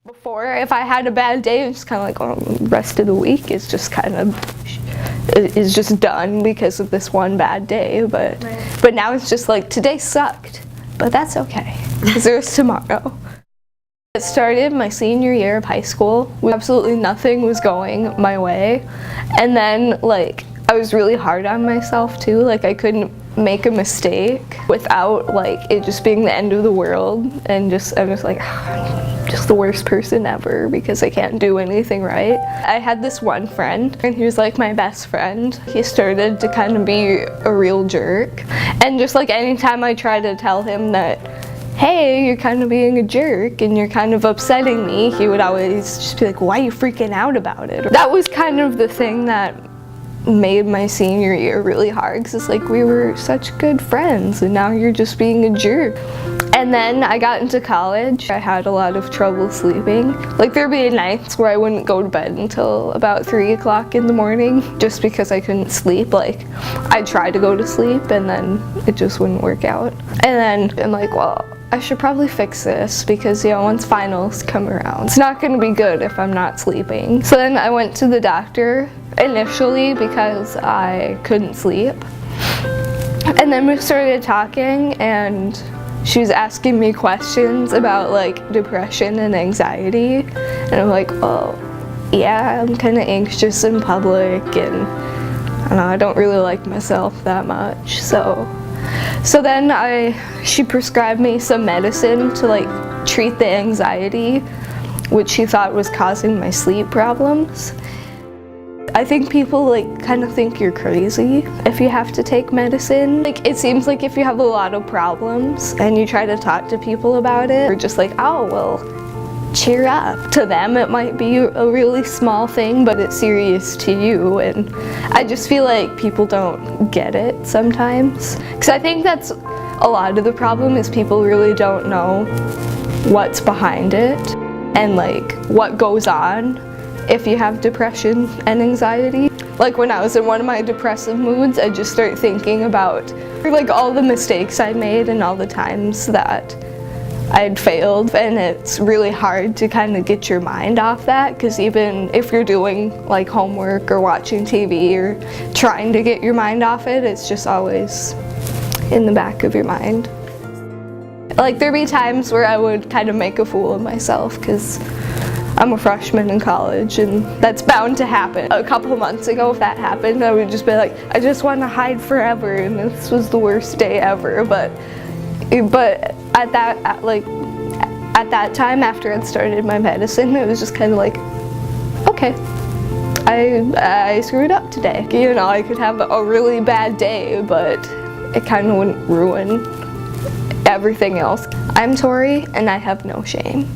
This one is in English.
Before, if I had a bad day, it's kind of like, oh, the rest of the week is just kind of is just done because of this one bad day. But now it's just like, today sucked, but that's okay because there's tomorrow. It started my senior year of high school. Absolutely nothing was going my way, and then like I was really hard on myself too. Like I couldn't make a mistake without like it just being the end of the world, and I'm just like, I'm just the worst person ever because I can't do anything right. I had this one friend, and he was like my best friend. He started to kind of be a real jerk, and just like anytime I tried to tell him that, hey, you're kind of being a jerk and you're kind of upsetting me, he would always just be like, why are you freaking out about it? That was kind of the thing that made my senior year really hard, because it's like we were such good friends and now you're just being a jerk. And then I got into college. I had a lot of trouble sleeping. Like there'd be nights where I wouldn't go to bed until about 3 o'clock in the morning just because I couldn't sleep. Like I'd try to go to sleep and then it just wouldn't work out. And then I'm like, well, I should probably fix this because, you know, once finals come around, it's not going to be good if I'm not sleeping. So then I went to the doctor initially because I couldn't sleep. And then we started talking and she was asking me questions about like depression and anxiety. And I'm like, well, yeah, I'm kind of anxious in public and I don't know, I don't really like myself that much. So then she prescribed me some medicine to like treat the anxiety, which she thought was causing my sleep problems. I think people like kind of think you're crazy if you have to take medicine. Like it seems like if you have a lot of problems and you try to talk to people about it, they're just like, oh, well, cheer up. To them it might be a really small thing, but it's serious to you, and I just feel like people don't get it sometimes. Because I think that's a lot of the problem, is people really don't know what's behind it and like what goes on if you have depression and anxiety. Like when I was in one of my depressive moods, I just start thinking about like all the mistakes I made and all the times that I'd failed, and it's really hard to kind of get your mind off that, because even if you're doing like homework or watching TV or trying to get your mind off it, it's just always in the back of your mind. Like there'd be times where I would kind of make a fool of myself because I'm a freshman in college and that's bound to happen. A couple months ago, if that happened, I would just be like, I just want to hide forever and this was the worst day ever. But at that time, after I'd started my medicine, it was just kind of like, okay, I screwed up today. You know, I could have a really bad day, but it kind of wouldn't ruin everything else. I'm Tori and I have no shame.